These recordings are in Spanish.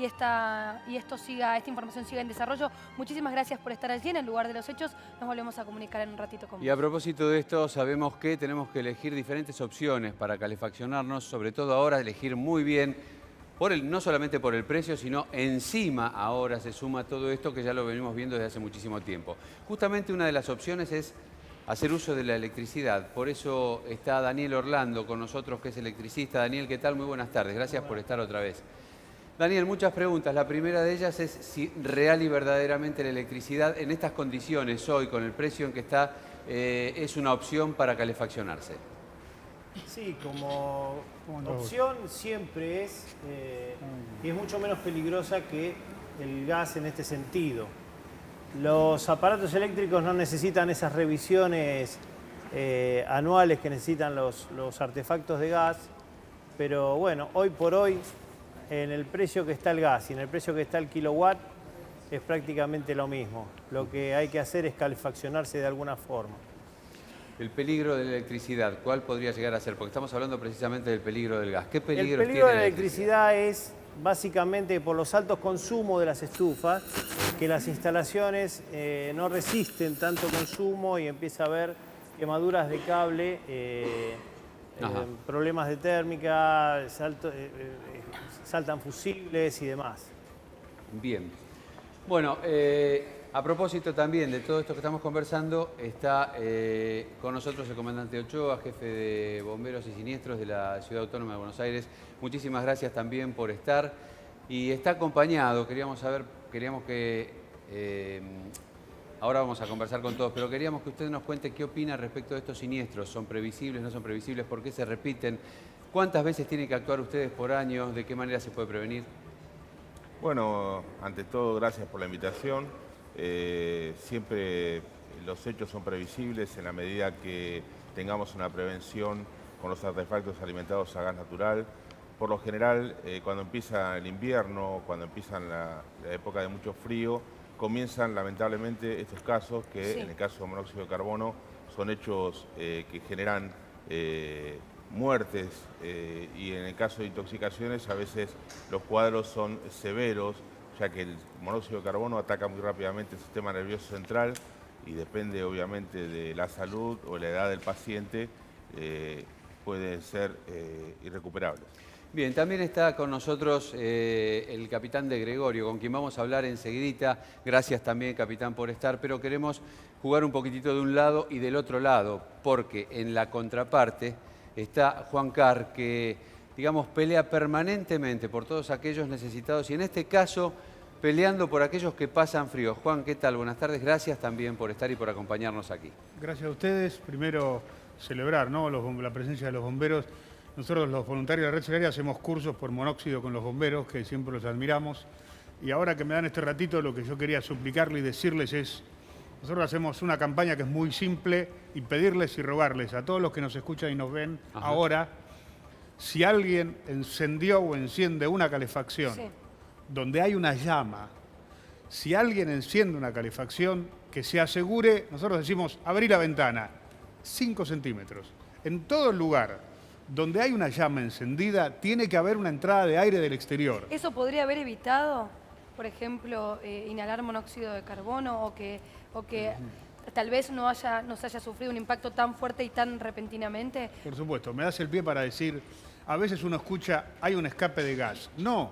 esta información siga en desarrollo. Muchísimas gracias por estar allí en el lugar de los hechos. Nos volvemos a comunicar en un ratito con vos. Y a propósito de esto, sabemos que tenemos que elegir diferentes opciones para calefaccionarnos, sobre todo ahora elegir muy bien, no solamente por el precio, sino encima ahora se suma todo esto que ya lo venimos viendo desde hace muchísimo tiempo. Justamente una de las opciones es hacer uso de la electricidad. Por eso está Daniel Orlando con nosotros, que es electricista. Daniel, ¿qué tal? Muy buenas tardes. Gracias por estar otra vez. Daniel, muchas preguntas. La primera de ellas es si real y verdaderamente la electricidad en estas condiciones hoy, con el precio en que está, es una opción para calefaccionarse. Sí, como opción siempre es, y es mucho menos peligrosa que el gas en este sentido. Los aparatos eléctricos no necesitan esas revisiones anuales que necesitan los artefactos de gas, pero bueno, hoy por hoy, en el precio que está el gas y en el precio que está el kilowatt, es prácticamente lo mismo. Lo que hay que hacer es calefaccionarse de alguna forma. El peligro de la electricidad, ¿cuál podría llegar a ser? Porque estamos hablando precisamente del peligro del gas. ¿Qué peligros tiene el peligro de la electricidad es básicamente por los altos consumos de las estufas, que las instalaciones no resisten tanto consumo y empieza a haber quemaduras de cable, problemas de térmica, saltan fusibles y demás. Bien. Bueno, a propósito también de todo esto que estamos conversando, está con nosotros el comandante Ochoa, jefe de Bomberos y Siniestros de la Ciudad Autónoma de Buenos Aires. Muchísimas gracias también por estar. Y está acompañado, queríamos que... ahora vamos a conversar con todos, pero queríamos que usted nos cuente qué opina respecto de estos siniestros. ¿Son previsibles, no son previsibles? ¿Por qué se repiten? ¿Cuántas veces tienen que actuar ustedes por año? ¿De qué manera se puede prevenir? Bueno, ante todo, gracias por la invitación. Siempre los hechos son previsibles en la medida que tengamos una prevención con los artefactos alimentados a gas natural. Por lo general, cuando empieza el invierno, cuando empieza la época de mucho frío, comienzan lamentablemente estos casos que en el caso de monóxido de carbono son hechos que generan muertes y en el caso de intoxicaciones a veces los cuadros son severos, ya que el monóxido de carbono ataca muy rápidamente el sistema nervioso central y depende obviamente de la salud o la edad del paciente, pueden ser irrecuperables. Bien, también está con nosotros el capitán de Gregorio, con quien vamos a hablar enseguidita. Gracias también, capitán, por estar, pero queremos jugar un poquitito de un lado y del otro lado, porque en la contraparte está Juan Carr, que, digamos, pelea permanentemente por todos aquellos necesitados y en este caso peleando por aquellos que pasan frío. Juan, ¿qué tal? Buenas tardes. Gracias también por estar y por acompañarnos aquí. Gracias a ustedes. Primero, celebrar, ¿no?, la presencia de los bomberos. Nosotros, los voluntarios de la Red Solidaria, hacemos cursos por monóxido con los bomberos, que siempre los admiramos. Y ahora que me dan este ratito, lo que yo quería suplicarles y decirles es, nosotros hacemos una campaña que es muy simple y pedirles y rogarles a todos los que nos escuchan y nos ven ahora, si alguien encendió o enciende una calefacción donde hay una llama, si alguien enciende una calefacción, que se asegure, nosotros decimos, abrir la ventana, 5 centímetros. En todo lugar donde hay una llama encendida, tiene que haber una entrada de aire del exterior. ¿Eso podría haber evitado, por ejemplo, inhalar monóxido de carbono o que tal vez no se haya sufrido un impacto tan fuerte y tan repentinamente? Por supuesto, me das el pie para decir, a veces uno escucha, hay un escape de gas. No,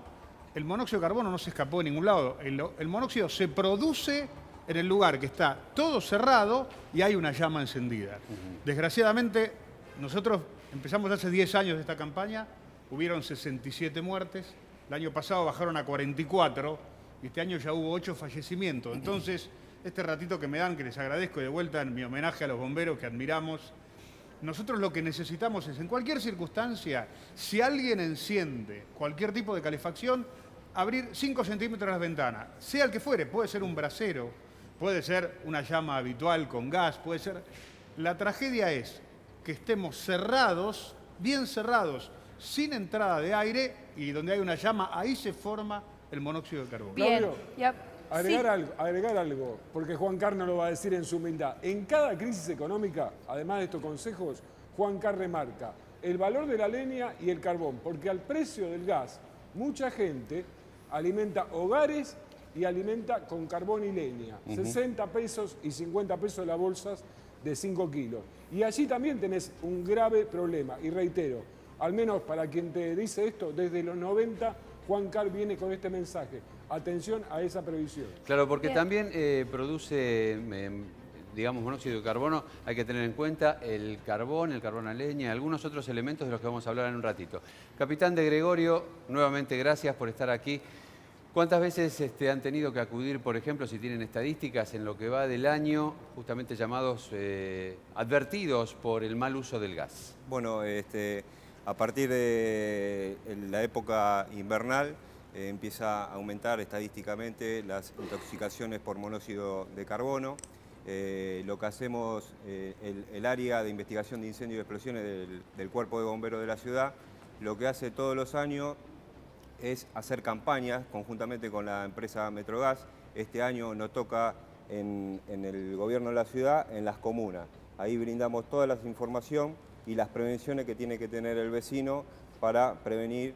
el monóxido de carbono no se escapó de ningún lado. El monóxido se produce en el lugar que está todo cerrado y hay una llama encendida. Desgraciadamente, nosotros empezamos hace 10 años esta campaña, hubieron 67 muertes, el año pasado bajaron a 44 y este año ya hubo 8 fallecimientos. Entonces, este ratito que me dan, que les agradezco, y de vuelta en mi homenaje a los bomberos que admiramos, nosotros lo que necesitamos es, en cualquier circunstancia, si alguien enciende cualquier tipo de calefacción, abrir 5 centímetros las ventanas, sea el que fuere, puede ser un brasero, puede ser una llama habitual con gas, puede ser... La tragedia es que estemos cerrados, bien cerrados, sin entrada de aire y donde hay una llama, ahí se forma el monóxido de carbono. Bien. Agregar algo, porque Juan Carr no lo va a decir en su humildad. En cada crisis económica, además de estos consejos, Juan Carr remarca el valor de la leña y el carbón, porque al precio del gas, mucha gente alimenta hogares y alimenta con carbón y leña. 60 pesos y 50 pesos las bolsas de 5 kilos. Y allí también tenés un grave problema. Y reitero, al menos para quien te dice esto, desde los 90, Juan Car viene con este mensaje. Atención a esa previsión. Claro, porque también produce, digamos, monóxido de carbono. Hay que tener en cuenta el carbón a leña, algunos otros elementos de los que vamos a hablar en un ratito. Capitán de Gregorio, nuevamente gracias por estar aquí. ¿Cuántas veces han tenido que acudir, por ejemplo, si tienen estadísticas, en lo que va del año, justamente llamados advertidos por el mal uso del gas? Bueno, a partir de la época invernal empieza a aumentar estadísticamente las intoxicaciones por monóxido de carbono. Lo que hacemos, el área de investigación de incendios y explosiones del Cuerpo de Bomberos de la ciudad, lo que hace todos los años es hacer campañas conjuntamente con la empresa Metrogas. Este año nos toca en el gobierno de la ciudad, en las comunas. Ahí brindamos toda la información y las prevenciones que tiene que tener el vecino para prevenir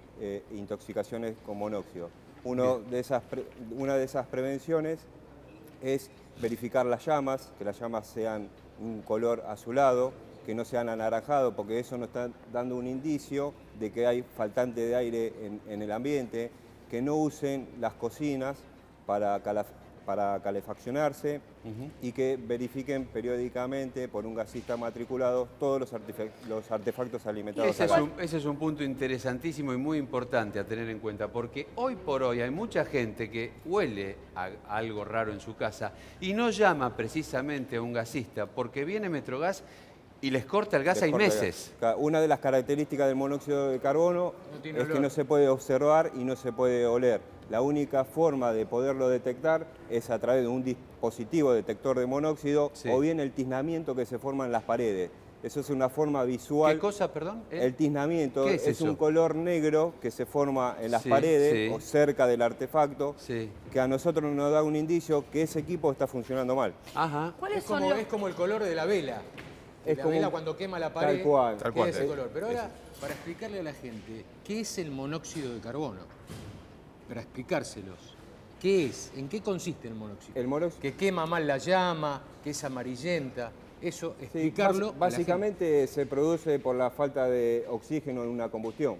intoxicaciones con monóxido. Una de esas prevenciones es verificar las llamas, que las llamas sean un color azulado, que no sean anaranjados, porque eso nos está dando un indicio de que hay faltante de aire en el ambiente, que no usen las cocinas para calefaccionarse y que verifiquen periódicamente por un gasista matriculado todos los artefactos alimentados. Ese es un punto interesantísimo y muy importante a tener en cuenta, porque hoy por hoy hay mucha gente que huele a algo raro en su casa y no llama precisamente a un gasista, porque viene Metrogas y les corta el gas, hay meses. Una de las características del monóxido de carbono es que no se puede observar y no se puede oler. La única forma de poderlo detectar es a través de un dispositivo detector de monóxido o bien el tiznamiento que se forma en las paredes. Eso es una forma visual. ¿Qué cosa, perdón? El tiznamiento ¿Qué es eso? un color negro que se forma en las paredes o cerca del artefacto, que a nosotros nos da un indicio que ese equipo está funcionando mal. Ajá. Es como el color de la vela. La vela cuando quema la pared, tal cual. tiene ese color. Pero ahora, para explicarle a la gente, ¿qué es el monóxido de carbono? Para explicárselos. ¿Qué es? ¿En qué consiste el monóxido? El monóxido que quema mal la llama, que es amarillenta. Eso, explicarlo. Básicamente se produce por la falta de oxígeno en una combustión.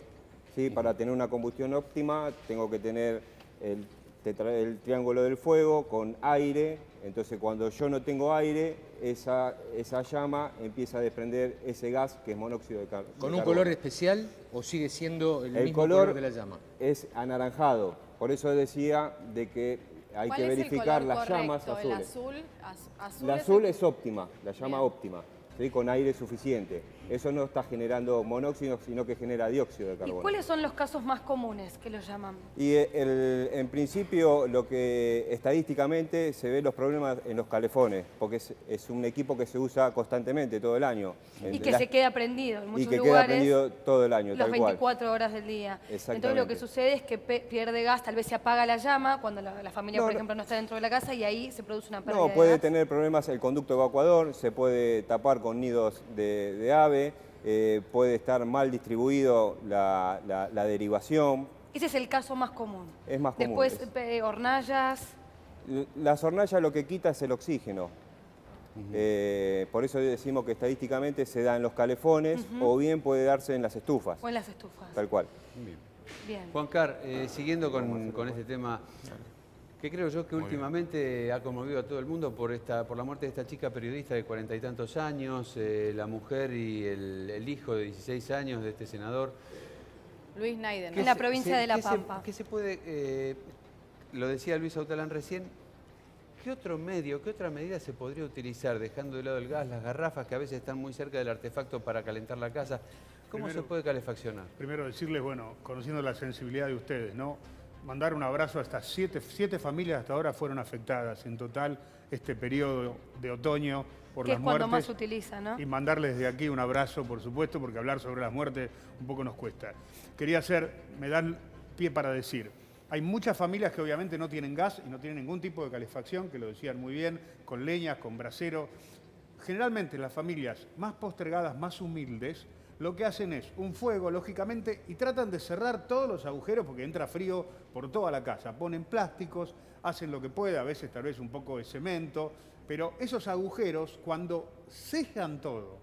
¿Sí? Para tener una combustión óptima tengo que tener el triángulo del fuego con aire. Entonces cuando yo no tengo aire, esa llama empieza a desprender ese gas que es monóxido de carbono. ¿Con un color especial o sigue siendo el mismo color de la llama? Es anaranjado. Por eso decía de que hay que verificar las llamas azules. ¿El azul es óptima, la llama óptima, ¿sí? Con aire suficiente. Eso no está generando monóxido, sino que genera dióxido de carbono. ¿Y cuáles son los casos más comunes que los llaman? Y en principio lo que estadísticamente se ven los problemas en los calefones, porque es un equipo que se usa constantemente todo el año. Y que se queda prendido en muchos lugares. Y que queda prendido todo el año, las tal cual. 24 horas del día. Entonces lo que sucede es que pierde gas, tal vez se apaga la llama cuando la familia, por ejemplo, no está dentro de la casa y ahí se produce una pérdida de puede gas. tener problemas el conducto evacuador, se puede tapar con nidos de ave, puede estar mal distribuido la derivación. Ese es el caso más común. Es más común. Después, hornallas. Las hornallas lo que quita es el oxígeno. Por eso decimos que estadísticamente se da en los calefones o bien puede darse en las estufas. O en las estufas. Tal cual. Bien. Juan Car, siguiendo con este tema, que creo yo que últimamente ha conmovido a todo el mundo por la muerte de esta chica periodista de 40 y tantos años, la mujer y el hijo de 16 años de este senador. Luis Naiden. En la provincia de La Pampa. ¿Qué se puede, lo decía Luis Autalán recién, qué otro medio, qué otra medida se podría utilizar, dejando de lado el gas, las garrafas que a veces están muy cerca del artefacto para calentar la casa? ¿Cómo se puede calefaccionar? Primero decirles, bueno, conociendo la sensibilidad de ustedes, ¿no? Mandar un abrazo a estas siete familias hasta ahora fueron afectadas en total este periodo de otoño por las muertes. Que es cuando más se utiliza, ¿no? Y mandarles de aquí un abrazo, por supuesto, porque hablar sobre las muertes un poco nos cuesta. Me dan pie para decir, hay muchas familias que obviamente no tienen gas y no tienen ningún tipo de calefacción, que lo decían muy bien, con leñas, con brasero. Generalmente las familias más postergadas, más humildes, lo que hacen es un fuego, lógicamente, y tratan de cerrar todos los agujeros porque entra frío por toda la casa. Ponen plásticos, hacen lo que puede, a veces tal vez un poco de cemento, pero esos agujeros, cuando sellan todo,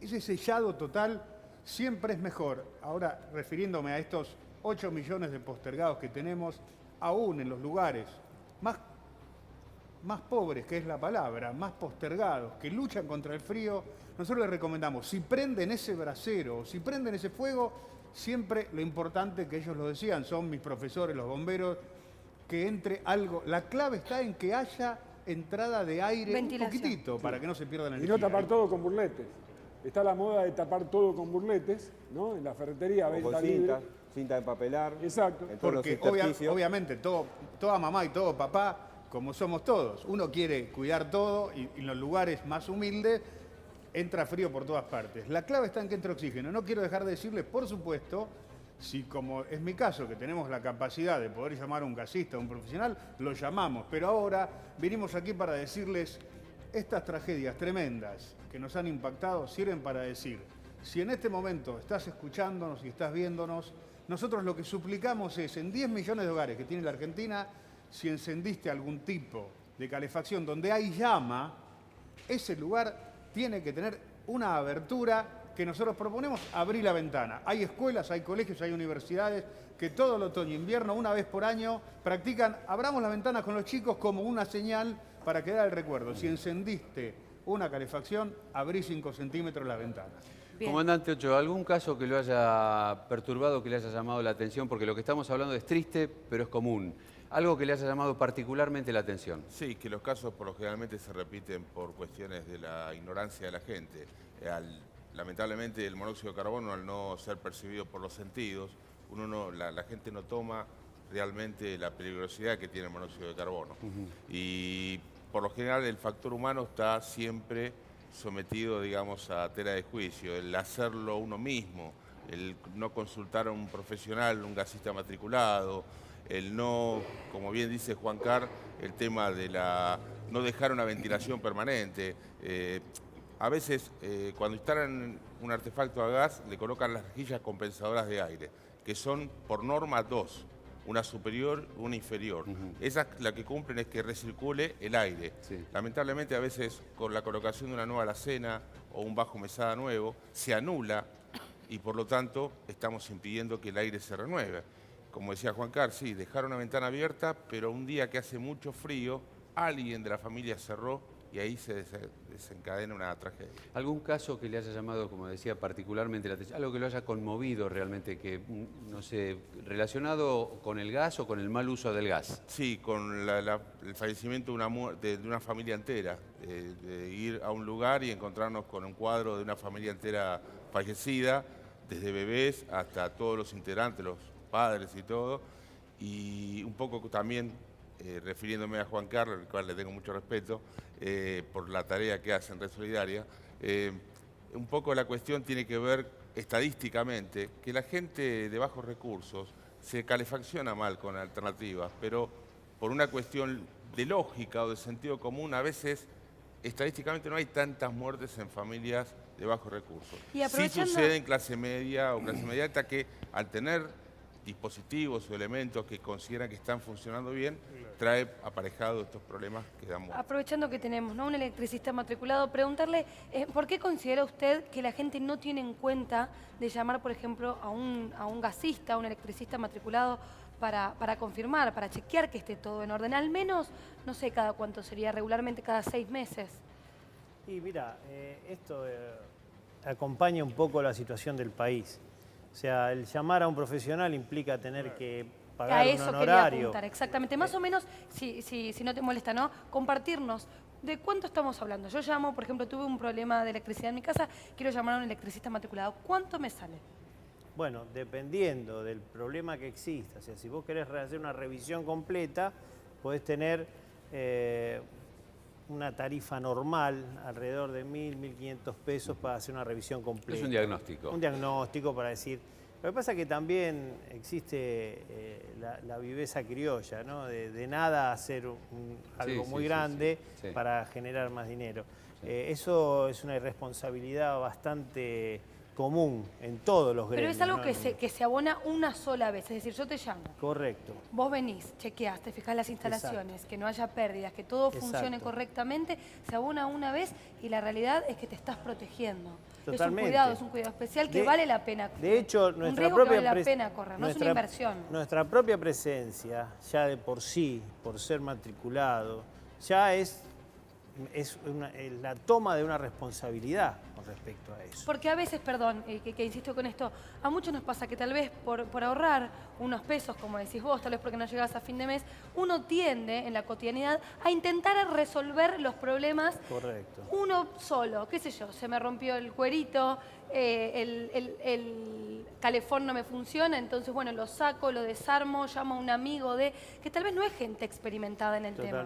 ese sellado total siempre es mejor. Ahora, refiriéndome a estos 8 millones de postergados que tenemos, aún en los lugares más pobres, que es la palabra, más postergados, que luchan contra el frío, nosotros les recomendamos, si prenden ese brasero, o si prenden ese fuego, siempre lo importante, que ellos lo decían, son mis profesores, los bomberos, que entre algo. La clave está en que haya entrada de aire un poquitito, para que no se pierda la Y energía. no tapar todo con burletes. Está la moda de tapar todo con burletes, ¿no? En la ferretería, O venta con libre. cinta de empapelar. Exacto. En todos los Porque intersticios. obviamente toda mamá y todo papá, como somos todos, uno quiere cuidar todo y en los lugares más humildes entra frío por todas partes. La clave está en que entre oxígeno. No quiero dejar de decirles, por supuesto, si como es mi caso, que tenemos la capacidad de poder llamar a un gasista, a un profesional, lo llamamos. Pero ahora vinimos aquí para decirles, estas tragedias tremendas que nos han impactado sirven para decir, si en este momento estás escuchándonos y estás viéndonos, nosotros lo que suplicamos es, en 10 millones de hogares que tiene la Argentina, si encendiste algún tipo de calefacción donde hay llama, ese lugar tiene que tener una abertura que nosotros proponemos, abrir la ventana. Hay escuelas, hay colegios, hay universidades que todo el otoño e invierno, una vez por año, practican, abramos las ventanas con los chicos como una señal para quedar el recuerdo. Si encendiste una calefacción, abrí 5 centímetros la ventana. Bien. Comandante Ochoa, ¿algún caso que lo haya perturbado, que le haya llamado la atención? Porque lo que estamos hablando es triste, pero es común. Algo que le haya llamado particularmente la atención. Sí, que los casos por lo generalmente se repiten por cuestiones de la ignorancia de la gente. Lamentablemente el monóxido de carbono, al no ser percibido por los sentidos, la gente no toma realmente la peligrosidad que tiene el monóxido de carbono. Y por lo general el factor humano está siempre sometido, digamos, a tela de juicio, el hacerlo uno mismo, el no consultar a un profesional, un gasista matriculado, el no, como bien dice Juan Carlos, el tema de no dejar una ventilación permanente. A veces, cuando instalan un artefacto a gas, le colocan las rejillas compensadoras de aire, que son por norma 2, una superior, una inferior. Esas la que cumplen es que recircule el aire. Sí. Lamentablemente, a veces, con la colocación de una nueva alacena o un bajo mesada nuevo, se anula y, por lo tanto, estamos impidiendo que el aire se renueve. Como decía Juan Carlos, sí, dejar una ventana abierta, pero un día que hace mucho frío, alguien de la familia cerró y ahí se desencadena una tragedia. ¿Algún caso que le haya llamado, como decía, particularmente la atención? Algo que lo haya conmovido realmente, que, no sé, relacionado con el gas o con el mal uso del gas. Sí, con el fallecimiento de una familia entera, de ir a un lugar y encontrarnos con un cuadro de una familia entera fallecida, desde bebés hasta todos los integrantes, los padres y todo, y un poco también, refiriéndome a Juan Carlos, al cual le tengo mucho respeto, por la tarea que hace en Red Solidaria, un poco la cuestión tiene que ver estadísticamente que la gente de bajos recursos se calefacciona mal con alternativas, pero por una cuestión de lógica o de sentido común, a veces estadísticamente no hay tantas muertes en familias de bajos recursos. Y aprovechando... Sí sucede en clase media o clase media alta que al tener dispositivos o elementos que consideran que están funcionando bien, trae aparejado estos problemas que dan muerte. Aprovechando que tenemos, ¿no?, un electricista matriculado, preguntarle ¿por qué considera usted que la gente no tiene en cuenta de llamar, por ejemplo, a un gasista, a un electricista matriculado para confirmar, para chequear que esté todo en orden? Al menos, no sé cada cuánto sería, regularmente cada 6 meses. Y mira, esto acompaña un poco la situación del país. O sea, el llamar a un profesional implica tener que pagar A un eso quería honorario. apuntar, exactamente. Más o menos, si no te molesta, ¿no?, compartirnos de cuánto estamos hablando. Yo llamo, por ejemplo, tuve un problema de electricidad en mi casa, quiero llamar a un electricista matriculado. ¿Cuánto me sale? Bueno, dependiendo del problema que exista. O sea, si vos querés hacer una revisión completa, podés tener una tarifa normal, alrededor de 1.000, 1.500 pesos para hacer una revisión completa. Es un diagnóstico. Un diagnóstico para decir... Lo que pasa es que también existe la viveza criolla, ¿no? De nada hacer algo muy grande sí. para generar más dinero. Eso es una irresponsabilidad bastante común en todos los gremios. Pero es algo ¿no? que se abona una sola vez. Es decir, yo te llamo. Correcto. Vos venís, chequeás, te fijás las instalaciones, que no haya pérdidas, que todo funcione Exacto. correctamente, se abona una vez y la realidad es que te estás protegiendo. Totalmente. Es un cuidado especial que vale la pena. De hecho, un nuestra riesgo que propia vale la pena correr, no es una inversión. Nuestra propia presencia, ya de por sí, por ser matriculado, ya es la toma de una responsabilidad con respecto a eso. Porque a veces, perdón, que insisto con esto, a muchos nos pasa que tal vez por ahorrar unos pesos, como decís vos, tal vez porque no llegas a fin de mes, uno tiende en la cotidianidad a intentar resolver los problemas. Correcto. Uno solo, qué sé yo, se me rompió el cuerito, el calefón no me funciona, entonces bueno, lo saco, lo desarmo, llamo a un amigo que tal vez no es gente experimentada en el tema.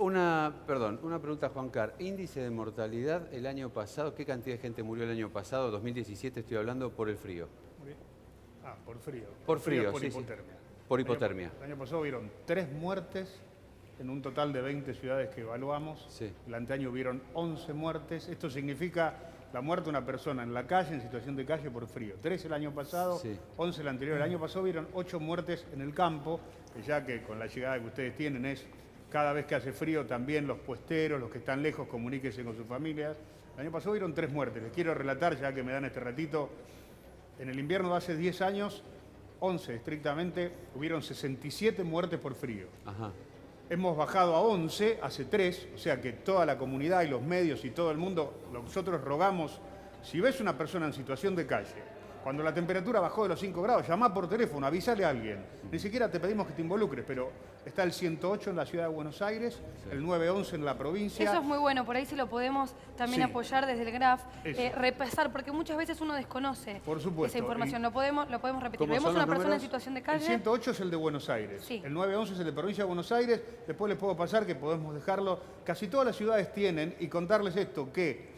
Una pregunta, Juan Car. Índice de mortalidad el año pasado, ¿qué cantidad de gente murió el año pasado, 2017 estoy hablando, por el frío? Por frío. Por frío, por sí, hipotermia. Por hipotermia. El año pasado hubieron 3 muertes en un total de 20 ciudades que evaluamos. Sí. El anteaño hubieron 11 muertes. Esto significa la muerte de una persona en la calle, en situación de calle por frío. 3 el año pasado, Sí. 11 el anterior. El año pasado hubieron 8 muertes en el campo, que ya que con la llegada que ustedes tienen es cada vez que hace frío también los puesteros, los que están lejos, comuníquense con sus familias. El año pasado hubieron 3 muertes. Les quiero relatar, ya que me dan este ratito, en el invierno de hace 10 años, 11 estrictamente, hubieron 67 muertes por frío. Ajá. Hemos bajado a 11 hace 3, o sea que toda la comunidad y los medios y todo el mundo, nosotros rogamos, si ves una persona en situación de calle, cuando la temperatura bajó de los 5 grados, llamá por teléfono, avísale a alguien. Ni siquiera te pedimos que te involucres, pero está el 108 en la ciudad de Buenos Aires, Sí. el 911 en la provincia. Eso es muy bueno, por ahí sí lo podemos también Sí. apoyar desde el GRAF, Eso. repasar, porque muchas veces uno desconoce Por supuesto. esa información. Lo podemos repetir. ¿Cómo Vemos son una los persona en números? situación de El calle. 108 es el de Buenos Aires, Sí. el 911 es el de provincia de Buenos Aires, después les puedo pasar que podemos dejarlo. Casi todas las ciudades tienen, y contarles esto, que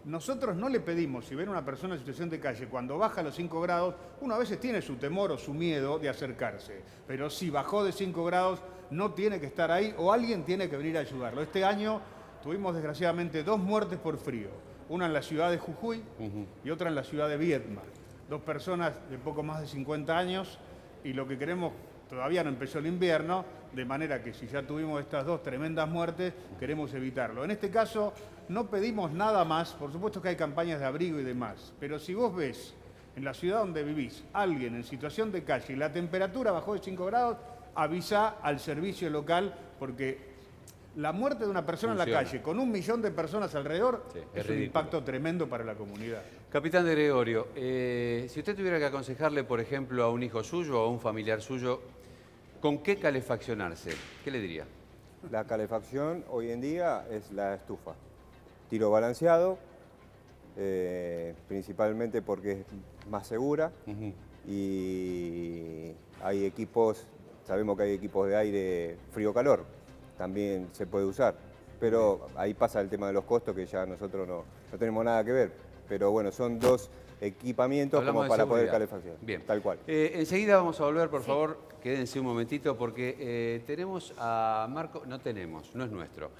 nosotros no le pedimos, si ven una persona en situación de calle, cuando baja a los 5 grados, uno a veces tiene su temor o su miedo de acercarse, pero si bajó de 5 grados, no tiene que estar ahí o alguien tiene que venir a ayudarlo. Este año tuvimos desgraciadamente 2 muertes por frío, una en la ciudad de Jujuy y otra en la ciudad de Viedma. 2 personas de poco más de 50 años y lo que queremos, todavía no empezó el invierno, de manera que si ya tuvimos estas 2 tremendas muertes, queremos evitarlo. En este caso no pedimos nada más, por supuesto que hay campañas de abrigo y demás, pero si vos ves en la ciudad donde vivís alguien en situación de calle y la temperatura bajó de 5 grados, avisa al servicio local porque la muerte de una persona en la calle con 1 millón de personas alrededor Sí, es un ridículo. impacto tremendo para la comunidad. Capitán de Gregorio, si usted tuviera que aconsejarle, por ejemplo, a un hijo suyo o a un familiar suyo, ¿con qué calefaccionarse? ¿Qué le diría? La calefacción hoy en día es la estufa. Tiro balanceado, principalmente porque es más segura y hay equipos, sabemos que hay equipos de aire frío-calor, también se puede usar, pero ahí pasa el tema de los costos que ya nosotros no tenemos nada que ver, pero bueno, son 2 equipamientos Hablamos como de para poder seguridad. calefaccionar. Bien. Tal cual. Enseguida vamos a volver, por favor, quédense un momentito porque tenemos a Marco, no es nuestro.